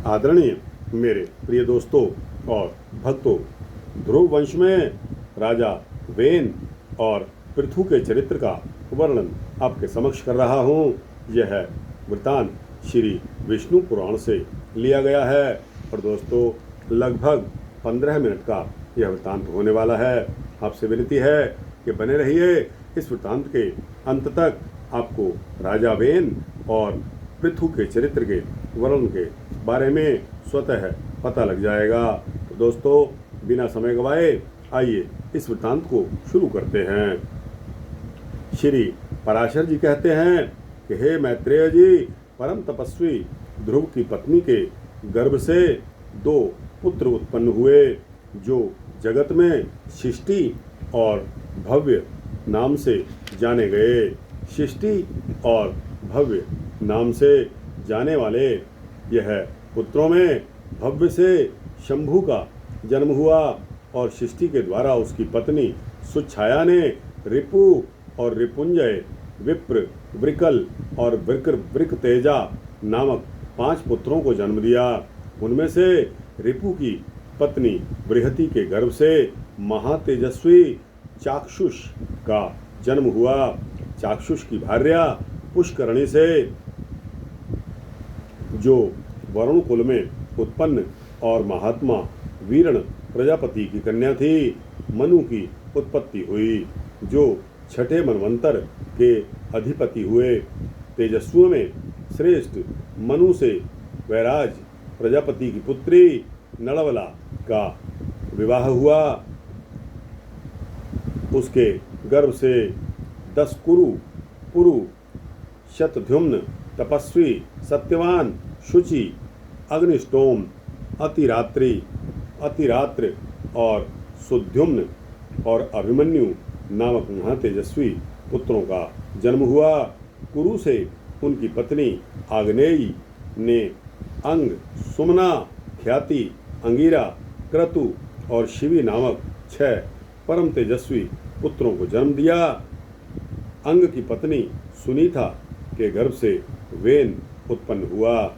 आदरणीय मेरे प्रिय दोस्तों और भक्तों, ध्रुव वंश में राजा वेन और पृथु के चरित्र का वर्णन आपके समक्ष कर रहा हूँ। यह वृतांत श्री विष्णु पुराण से लिया गया है और दोस्तों लगभग 15 मिनट का यह वृतांत होने वाला है। आपसे विनती है कि बने रहिए। इस वृतांत के अंत तक आपको राजा वेन और पृथु के चरित्र के वर्णन के बारे में स्वतः पता लग जाएगा। तो दोस्तों बिना समय गवाए आइए इस वृतांत को शुरू करते हैं। श्री पराशर जी कहते हैं कि हे मैत्रेय जी, परम तपस्वी ध्रुव की पत्नी के गर्भ से 2 पुत्र उत्पन्न हुए जो जगत में शिष्टि और भव्य नाम से जाने गए। शिष्टि और भव्य नाम से जाने वाले यह पुत्रों में भव्य से शंभु का जन्म हुआ और शिष्टि के द्वारा उसकी पत्नी सुच्छाया ने रिपु और रिपुंजय, विप्र, वृकल और वृकतेजा नामक 5 पुत्रों को जन्म दिया। उनमें से रिपु की पत्नी बृहति के गर्भ से महातेजस्वी चाक्षुष का जन्म हुआ। चाक्षुष की भार्या पुष्करणी से जो वरुण कुल में उत्पन्न और महात्मा वीरण प्रजापति की कन्या थी, मनु की उत्पत्ति हुई जो 6ठे मनवंतर के अधिपति हुए। तेजस्वियों में श्रेष्ठ मनु से वैराज प्रजापति की पुत्री नलवला का विवाह हुआ। उसके गर्भ से 10 कुरु, पुरु, शतद्युम्न, तपस्वी, सत्यवान, शुचि, अग्निष्टोम, अतिरात्र और सुद्युम्न और अभिमन्यु नामक महातेजस्वी पुत्रों का जन्म हुआ। कुरु से उनकी पत्नी आग्नेयी ने अंग, सुमना, ख्याति, अंगिरा, क्रतु और शिवी नामक 6 परम तेजस्वी पुत्रों को जन्म दिया। अंग की पत्नी सुनीता के गर्भ से वेन उत्पन्न हुआ।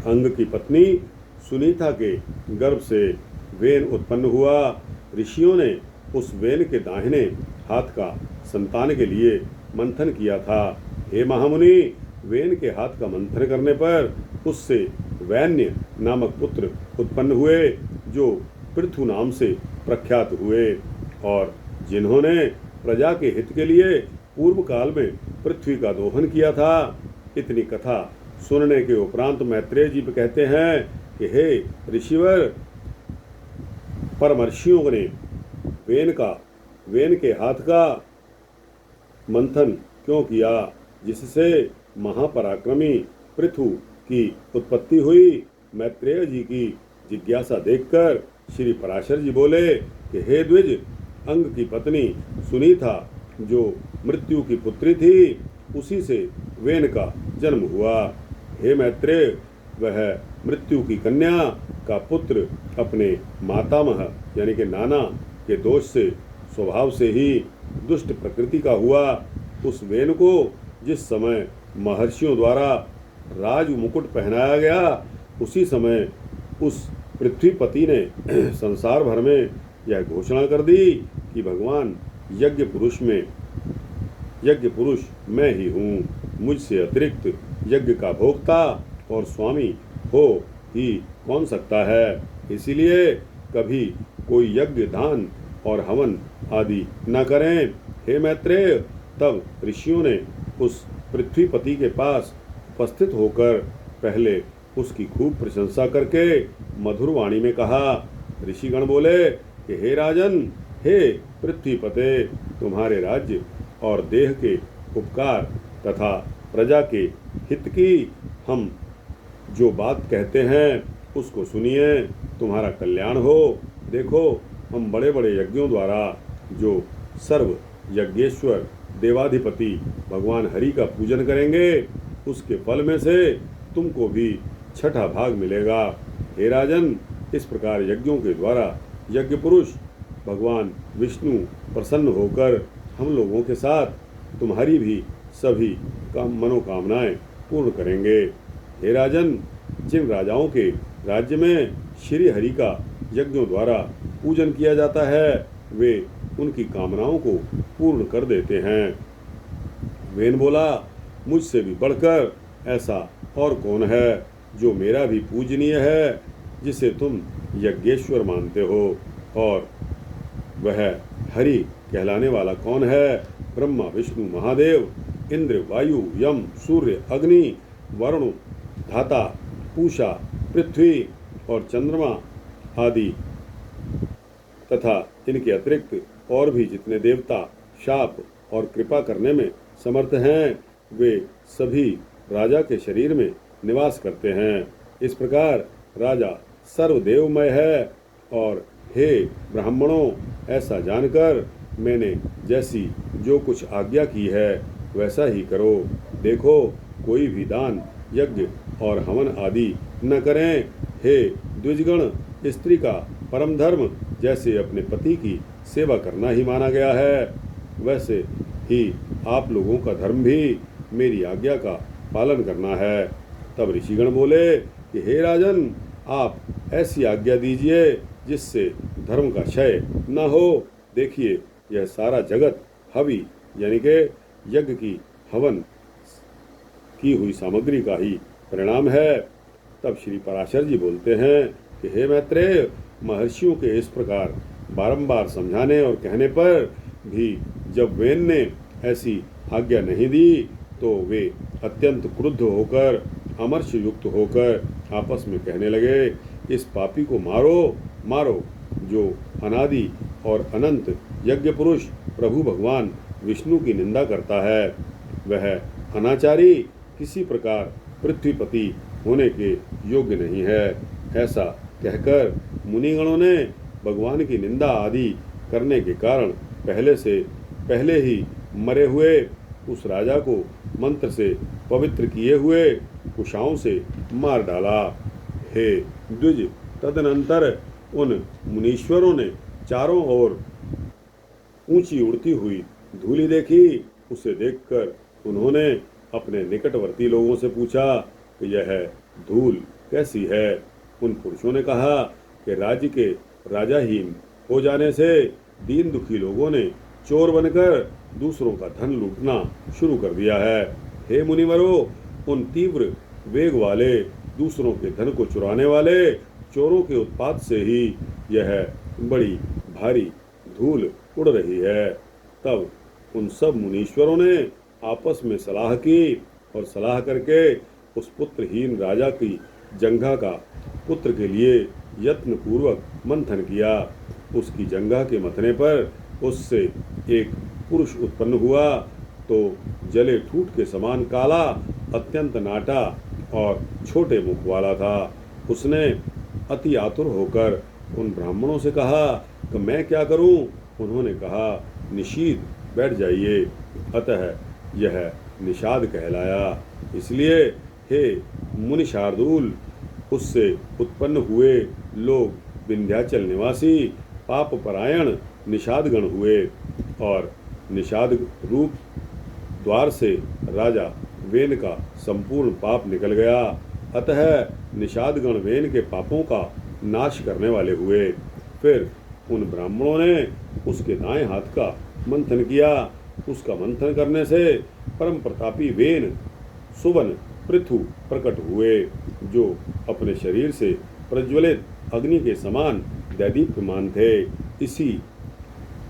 अंग की पत्नी सुनीता के गर्भ से वेन उत्पन्न हुआ। ऋषियों ने उस वेन के दाहिने हाथ का संतान के लिए मंथन किया था। हे महामुनि, वेन के हाथ का मंथन करने पर उससे वैन्य नामक पुत्र उत्पन्न हुए जो पृथु नाम से प्रख्यात हुए और जिन्होंने प्रजा के हित के लिए पूर्व काल में पृथ्वी का दोहन किया था। इतनी कथा सुनने के उपरांत मैत्रेय जी कहते हैं कि हे ऋषिवर, परमर्षियों ने वेन के हाथ का मंथन क्यों किया, जिससे महापराक्रमी पृथु की उत्पत्ति हुई। मैत्रेय जी की जिज्ञासा देखकर श्री पराशर जी बोले कि हे द्विज, अंग की पत्नी सुनीता जो मृत्यु की पुत्री थी, उसी से वेन का जन्म हुआ। हे मैत्रेय, वह मृत्यु की कन्या का पुत्र अपने मातामह यानी कि नाना के दोष से स्वभाव से ही दुष्ट प्रकृति का हुआ। उस वेन को जिस समय महर्षियों द्वारा राज मुकुट पहनाया गया, उसी समय उस पृथ्वीपति ने संसार भर में यह घोषणा कर दी कि भगवान यज्ञ पुरुष मैं ही हूँ। मुझसे अतिरिक्त यज्ञ का भोक्ता और स्वामी हो ही कौन सकता है। इसीलिए कभी कोई यज्ञ, दान और हवन आदि न करें। हे मैत्रेय, तब ऋषियों ने उस पृथ्वीपति के पास उपस्थित होकर पहले उसकी खूब प्रशंसा करके मधुर वाणी में कहा। ऋषिगण बोले कि हे राजन, हे पृथ्वीपते, तुम्हारे राज्य और देह के उपकार तथा प्रजा के हित की हम जो बात कहते हैं उसको सुनिए, तुम्हारा कल्याण हो। देखो, हम बड़े बड़े यज्ञों द्वारा जो सर्व यज्ञेश्वर देवाधिपति भगवान हरि का पूजन करेंगे, उसके फल में से तुमको भी 6ठा भाग मिलेगा। हे राजन, इस प्रकार यज्ञों के द्वारा यज्ञ पुरुष भगवान विष्णु प्रसन्न होकर हम लोगों के साथ तुम्हारी भी सभी मनोकामनाएं पूर्ण करेंगे। हे राजन, जिन राजाओं के राज्य में श्री हरि का यज्ञों द्वारा पूजन किया जाता है वे उनकी कामनाओं को पूर्ण कर देते हैं। वेन बोला, मुझसे भी बढ़कर ऐसा और कौन है जो मेरा भी पूजनीय है, जिसे तुम यज्ञेश्वर मानते हो, और वह हरि कहलाने वाला कौन है? ब्रह्मा, विष्णु, महादेव, इंद्र, वायु, यम, सूर्य, अग्नि, वरुण, धाता, पूषा, पृथ्वी और चंद्रमा आदि तथा इनके अतिरिक्त और भी जितने देवता शाप और कृपा करने में समर्थ हैं, वे सभी राजा के शरीर में निवास करते हैं। इस प्रकार राजा सर्वदेवमय है। और हे ब्राह्मणों, ऐसा जानकर मैंने जैसी जो कुछ आज्ञा की है वैसा ही करो। देखो, कोई भी दान, यज्ञ और हवन आदि न करें। हे द्विजगण, स्त्री का परम धर्म जैसे अपने पति की सेवा करना ही माना गया है, वैसे ही आप लोगों का धर्म भी मेरी आज्ञा का पालन करना है। तब ऋषिगण बोले कि हे राजन, आप ऐसी आज्ञा दीजिए जिससे धर्म का क्षय न हो। देखिए, यह सारा जगत हवि यानी के यज्ञ की हवन की हुई सामग्री का ही परिणाम है। तब श्री पराशर जी बोलते हैं कि हे मैत्रेय, महर्षियों के इस प्रकार बारंबार समझाने और कहने पर भी जब वेन ने ऐसी आज्ञा नहीं दी तो वे अत्यंत क्रुद्ध होकर, अमर्ष युक्त होकर आपस में कहने लगे, इस पापी को मारो मारो, जो अनादि और अनंत यज्ञ पुरुष प्रभु भगवान विष्णु की निंदा करता है। वह अनाचारी किसी प्रकार पृथ्वीपति होने के योग्य नहीं है। ऐसा कहकर मुनिगणों ने भगवान की निंदा आदि करने के कारण पहले ही मरे हुए उस राजा को मंत्र से पवित्र किए हुए कुशाओं से मार डाला। हे द्विज, तदनंतर उन मुनीश्वरों ने चारों ओर ऊंची उड़ती हुई धूलि देखी। उसे देखकर उन्होंने अपने निकटवर्ती लोगों से पूछा कि यह धूल कैसी है। उन पुरुषों ने कहा कि राज्य के राजाहीन हो जाने से दीन दुखी लोगों ने चोर बनकर दूसरों का धन लूटना शुरू कर दिया है। हे मुनिवरों, उन तीव्र वेग वाले दूसरों के धन को चुराने वाले चोरों के उत्पात से ही यह बड़ी भारी धूल उड़ रही है। तब उन सब मुनीश्वरों ने आपस में सलाह की और सलाह करके उस पुत्रहीन राजा की जंघा का पुत्र के लिए यत्न पूर्वक मंथन किया। उसकी जंघा के मथने पर उससे एक पुरुष उत्पन्न हुआ, तो जले ठूठ के समान काला, अत्यंत नाटा और छोटे मुख वाला था। उसने अति आतुर होकर उन ब्राह्मणों से कहा कि मैं क्या करूं? उन्होंने कहा, निषीद बैठ जाइए। अतः यह निषाद कहलाया। इसलिए हे मुनि शार्दूल, उससे उत्पन्न हुए लोग विंध्याचल निवासी पाप परायण निषादगण हुए और निषाद रूप द्वार से राजा वेन का संपूर्ण पाप निकल गया। अतः निषादगण वेन के पापों का नाश करने वाले हुए। फिर उन ब्राह्मणों ने उसके दाएं हाथ का मंथन किया। उसका मंथन करने से परम प्रतापी वेन सुवन पृथु प्रकट हुए, जो अपने शरीर से प्रज्वलित अग्नि के समान दैदीप्यमान थे। इसी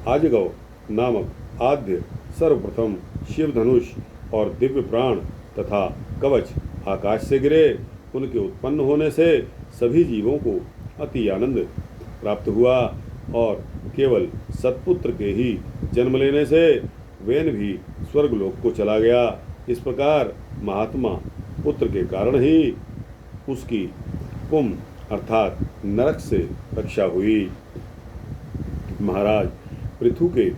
आजगव नामक आद्य सर्वप्रथम शिव धनुष और दिव्य प्राण तथा कवच आकाश से गिरे। उनके उत्पन्न होने से सभी जीवों को अति आनंद प्राप्त हुआ और केवल सत्पुत्र के ही जन्म लेने से वेन भी स्वर्गलोक को चला गया। इस प्रकार महात्मा पुत्र के कारण ही उसकी पुम अर्थात नरक से रक्षा हुई। महाराज, पृथु के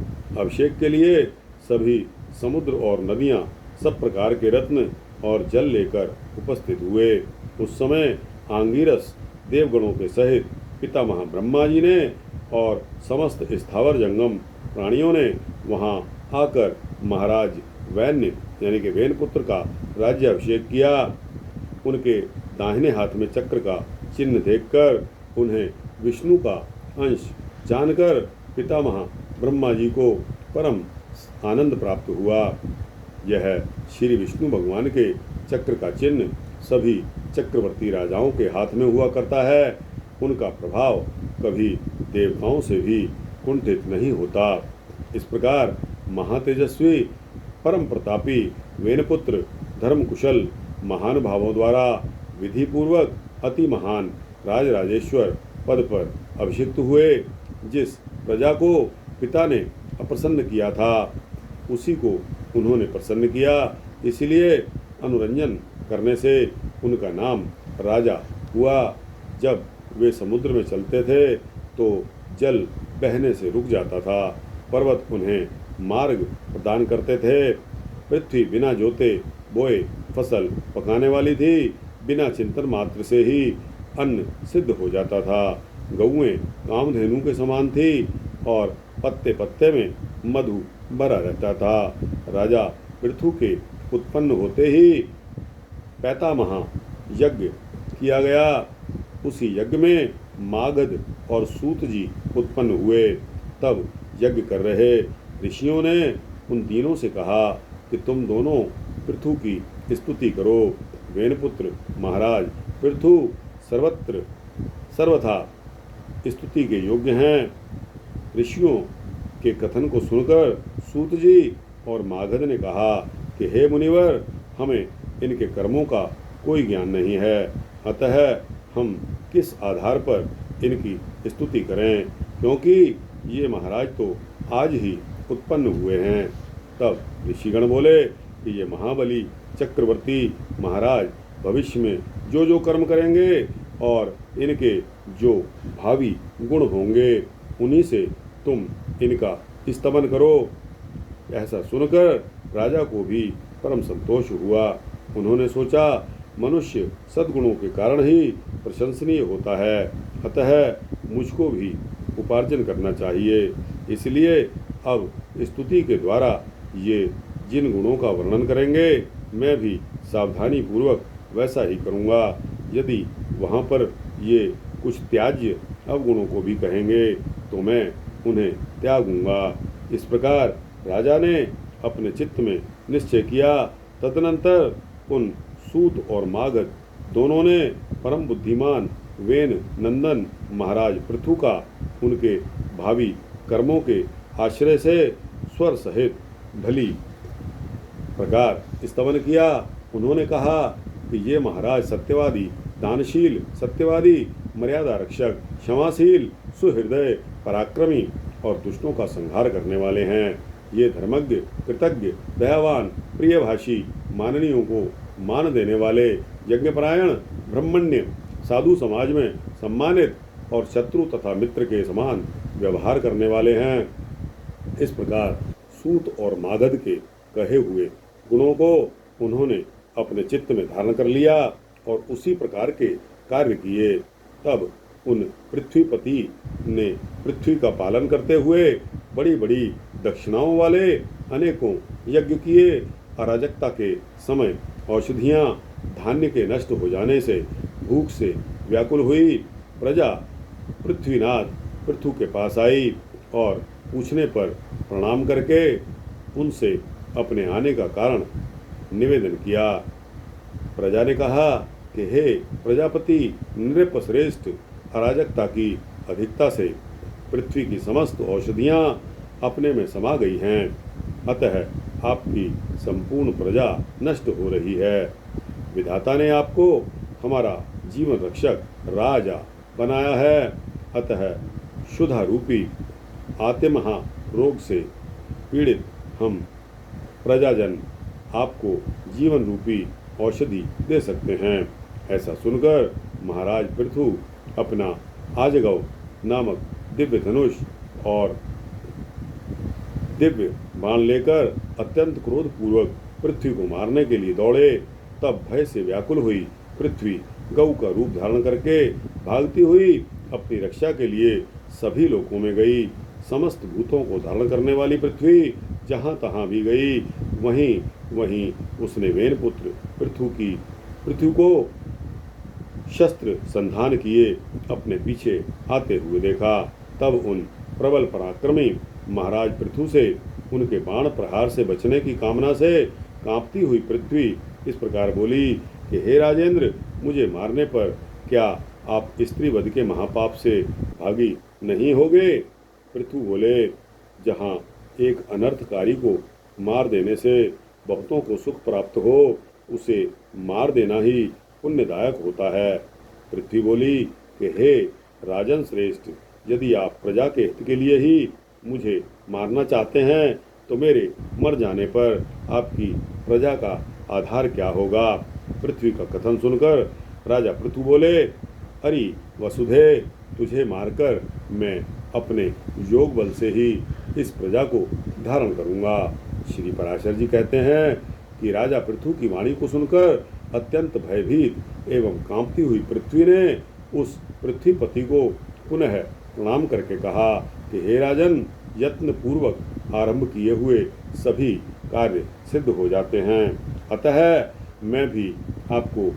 अभिषेक के लिए सभी समुद्र और नदियां सब प्रकार के रत्न और जल लेकर उपस्थित हुए। उस समय आंगिरस देवगणों के सहित पितामह ब्रह्मा जी ने और समस्त स्थावर जंगम प्राणियों ने वहां आकर महाराज वैन्य यानी कि वेन पुत्र का राज्याभिषेक किया। उनके दाहिने हाथ में चक्र का चिन्ह देखकर उन्हें विष्णु का अंश जानकर पितामह ब्रह्मा जी को परम आनंद प्राप्त हुआ। यह श्री विष्णु भगवान के चक्र का चिन्ह सभी चक्रवर्ती राजाओं के हाथ में हुआ करता है। उनका प्रभाव कभी देवताओं से भी कुंठित नहीं होता। इस प्रकार महातेजस्वी परम प्रतापी वेनपुत्र धर्मकुशल महानुभावों द्वारा विधि पूर्वक अति महान राजराजेश्वर पद पर अभिषिक्त हुए। जिस प्रजा को पिता ने अप्रसन्न किया था उसी को उन्होंने प्रसन्न किया, इसलिए अनुरंजन करने से उनका नाम राजा हुआ। जब वे समुद्र में चलते थे तो जल बहने से रुक जाता था, पर्वत उन्हें मार्ग प्रदान करते थे, पृथ्वी बिना जोते बोए फसल पकाने वाली थी, बिना चिंतन मात्र से ही अन्न सिद्ध हो जाता था। गौएं कामधेनु के समान थी और पत्ते पत्ते में मधु भरा रहता था। राजा पृथु के उत्पन्न होते ही पैतामह यज्ञ किया गया। उसी यज्ञ में मागध और सूत जी उत्पन्न हुए। तब यज्ञ कर रहे ऋषियों ने उन तीनों से कहा कि तुम दोनों पृथु की स्तुति करो। वेनपुत्र महाराज पृथु सर्वथा स्तुति के योग्य हैं। ऋषियों के कथन को सुनकर सूत जी और मागध ने कहा कि हे मुनिवर, हमें इनके कर्मों का कोई ज्ञान नहीं है, अतः हम किस आधार पर इनकी स्तुति करें, क्योंकि ये महाराज तो आज ही उत्पन्न हुए हैं। तब ऋषिगण बोले कि ये महाबली चक्रवर्ती महाराज भविष्य में जो जो कर्म करेंगे और इनके जो भावी गुण होंगे उन्हीं से तुम इनका स्तमन करो। ऐसा सुनकर राजा को भी परम संतोष हुआ। उन्होंने सोचा, मनुष्य सद्गुणों के कारण ही प्रशंसनीय होता है, अतः मुझको भी उपार्जन करना चाहिए। इसलिए अब स्तुति के द्वारा ये जिन गुणों का वर्णन करेंगे मैं भी सावधानी पूर्वक वैसा ही करूँगा। यदि वहाँ पर ये कुछ त्याज्य अवगुणों को भी कहेंगे तो मैं उन्हें त्यागूंगा। इस प्रकार राजा ने अपने चित्त में निश्चय किया। तदनंतर उन सूत और मागध दोनों ने परम बुद्धिमान वेन नंदन महाराज पृथु का उनके भावी कर्मों के आश्रय से स्वर सहित भली प्रकार स्तमन किया। उन्होंने कहा कि ये महाराज सत्यवादी, दानशील, सत्यवादी, मर्यादा रक्षक, क्षमाशील, सुहृदय, पराक्रमी और दुष्टों का संहार करने वाले हैं। ये धर्मज्ञ, कृतज्ञ, दयावान, प्रियभाषी, माननीयों को मान देने वाले, यज्ञपरायण, ब्रह्मण्य, साधु समाज में सम्मानित और शत्रु तथा मित्र के समान व्यवहार करने वाले हैं। इस प्रकार सूत और मागध के कहे हुए गुणों को उन्होंने अपने चित्त में धारण कर लिया और उसी प्रकार के कार्य किए। तब उन पृथ्वीपति ने पृथ्वी का पालन करते हुए बड़ी बड़ी दक्षिणाओं वाले अनेकों यज्ञ किए। अराजकता के समय औषधियाँ धान्य के नष्ट हो जाने से भूख से व्याकुल हुई प्रजा पृथ्वीनाथ पृथु के पास आई और पूछने पर प्रणाम करके उनसे अपने आने का कारण निवेदन किया। प्रजा ने कहा कि हे प्रजापति नृपश्रेष्ठ, अराजकता की अधिकता से पृथ्वी की समस्त औषधियाँ अपने में समा गई हैं, अतः आपकी संपूर्ण प्रजा नष्ट हो रही है। विधाता ने आपको हमारा जीवन रक्षक राजा बनाया है, अतः क्षुधा रूपी आत्महा रोग से पीड़ित हम प्रजाजन आपको जीवन रूपी औषधि दे सकते हैं। ऐसा सुनकर महाराज पृथु अपना आजगव नामक दिव्य धनुष और दिव्य बाण लेकर अत्यंत क्रोधपूर्वक पृथ्वी को मारने के लिए दौड़े। तब भय से व्याकुल हुई पृथ्वी गौ का रूप धारण करके भागती हुई अपनी रक्षा के लिए सभी लोकों में गई। समस्त भूतों को धारण करने वाली पृथ्वी जहाँ तहाँ भी गई, वहीं वहीं उसने वेनपुत्र पृथु को शस्त्र संधान किए अपने पीछे आते हुए देखा। तब उन प्रबल पराक्रमी महाराज पृथु से उनके बाण प्रहार से बचने की कामना से कांपती हुई पृथ्वी इस प्रकार बोली कि हे राजेंद्र, मुझे मारने पर क्या आप स्त्री वध के महापाप से भागी नहीं होगे? पृथु बोले, जहाँ एक अनर्थकारी को मार देने से बहुतों को सुख प्राप्त हो, उसे मार देना ही पुण्यदायक होता है। पृथ्वी बोली कि हे राजन श्रेष्ठ, यदि आप प्रजा के हित के लिए ही मुझे मारना चाहते हैं तो मेरे मर जाने पर आपकी प्रजा का आधार क्या होगा? पृथ्वी का कथन सुनकर राजा पृथु बोले, अरे वसुधे, तुझे मारकर मैं अपने योग बल से ही इस प्रजा को धारण करूंगा। श्री पराशर जी कहते हैं कि राजा पृथु की वाणी को सुनकर अत्यंत भयभीत एवं कांपती हुई पृथ्वी ने उस पृथ्वीपति को पुनः प्रणाम करके कहा कि हे राजन, यत्न पूर्वक आरंभ किए हुए सभी कार्य सिद्ध हो जाते हैं। अतः मैं भी आपको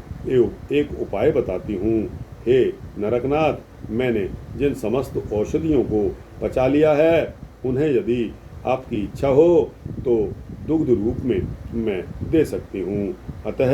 एक उपाय बताती हूँ। हे नरकनाथ, मैंने जिन समस्त औषधियों को पचा लिया है, उन्हें यदि आपकी इच्छा हो तो दुग्ध रूप में मैं दे सकती हूँ। अतः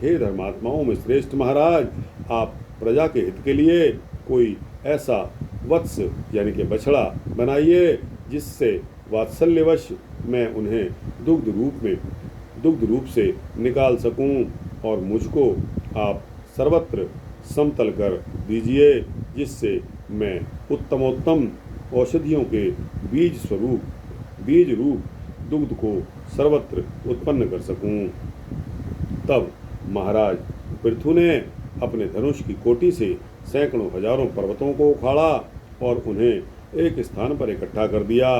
हे धर्मात्माओं में श्रेष्ठ महाराज, आप प्रजा के हित के लिए कोई ऐसा वत्स यानी कि बछड़ा बनाइए जिससे वात्सल्यवश मैं उन्हें दुग्ध रूप से निकाल सकूं, और मुझको आप सर्वत्र समतल कर दीजिए, जिससे मैं उत्तमोत्तम औषधियों के बीज रूप दुग्ध को सर्वत्र उत्पन्न कर सकूं। तब महाराज पृथु ने अपने धनुष की कोटि से सैकड़ों हजारों पर्वतों को उखाड़ा और उन्हें एक स्थान पर इकट्ठा कर दिया।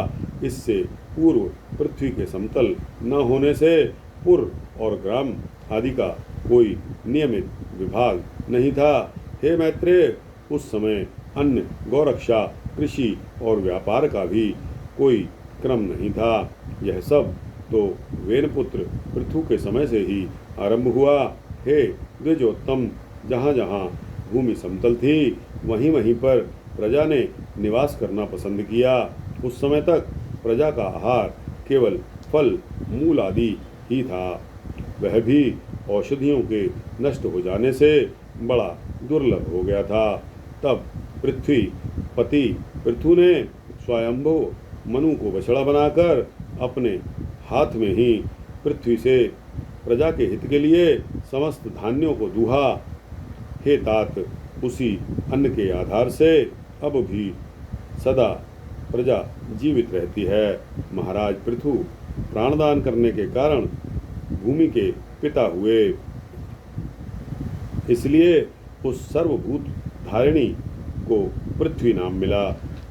इससे पूर्व पृथ्वी के समतल न होने से पुर और ग्राम आदि का कोई नियमित विभाग नहीं था। हे मैत्रेय, उस समय अन्य गौरक्षा, कृषि और व्यापार का भी कोई क्रम नहीं था। यह सब तो वेनपुत्र पृथु के समय से ही आरंभ हुआ। हे द्विजोत्तम, जहाँ जहाँ भूमि समतल थी, वहीं वहीं पर प्रजा ने निवास करना पसंद किया। उस समय तक प्रजा का आहार केवल फल मूल आदि ही था, वह भी औषधियों के नष्ट हो जाने से बड़ा दुर्लभ हो गया था। तब पृथ्वी पति पृथु ने स्वयंभू मनु को बछड़ा बनाकर अपने हाथ में ही पृथ्वी से प्रजा के हित के लिए समस्त धान्यों को दूहा। हे तात, उसी अन्न के आधार से अब भी सदा प्रजा जीवित रहती है। महाराज पृथु प्राणदान करने के कारण भूमि के पिता हुए, इसलिए उस सर्वभूत धारिणी को पृथ्वी नाम मिला।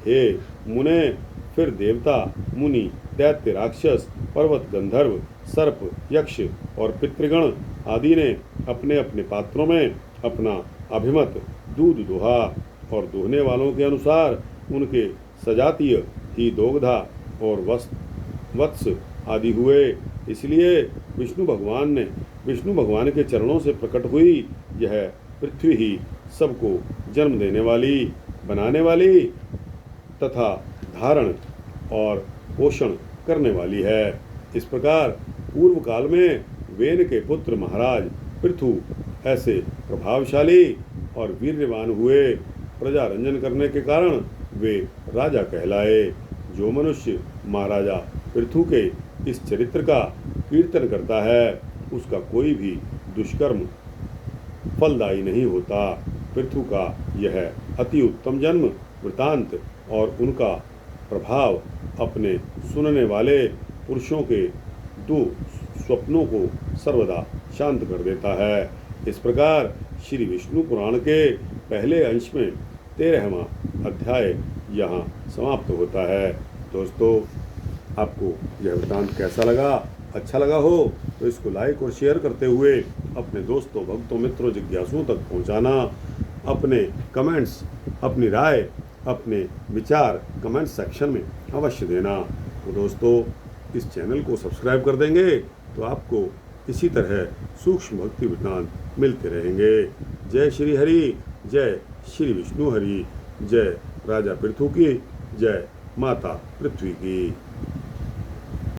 हे मुने, फिर देवता, मुनि, दैत्य, राक्षस, पर्वत, गंधर्व, सर्प, यक्ष और पितृगण आदि ने अपने अपने पात्रों में अपना अभिमत दूध दुहा, और दुहने वालों के अनुसार उनके सजातीय ही दोग्धा और वत्स आदि हुए। इसलिए विष्णु भगवान के चरणों से प्रकट हुई यह पृथ्वी ही सबको जन्म देने वाली, बनाने वाली तथा धारण और पोषण करने वाली है। इस प्रकार पूर्व काल में वेन के पुत्र महाराज पृथु ऐसे प्रभावशाली और वीर्यवान हुए। प्रजा रंजन करने के कारण वे राजा कहलाए। जो मनुष्य महाराजा पृथु के इस चरित्र का कीर्तन करता है, उसका कोई भी दुष्कर्म फलदायी नहीं होता। पृथु का यह अति उत्तम जन्म वृतांत और उनका प्रभाव अपने सुनने वाले पुरुषों के दुःस्वप्नों को सर्वदा शांत कर देता है। इस प्रकार श्री विष्णु पुराण के पहले अंश में 13वां अध्याय यहाँ समाप्त होता है। दोस्तों, आपको यह वृतांत कैसा लगा? अच्छा लगा हो तो इसको लाइक और शेयर करते हुए अपने दोस्तों, भक्तों, मित्रों, जिज्ञासुओं तक पहुँचाना। अपने कमेंट्स, अपनी राय, अपने विचार कमेंट सेक्शन में अवश्य देना। तो दोस्तों, इस चैनल को सब्सक्राइब कर देंगे तो आपको इसी तरह सूक्ष्म भक्ति वृतांत मिलते रहेंगे। जय श्री हरि, जय श्री विष्णु हरि, जय राजा पृथु की, जय माता पृथ्वी की।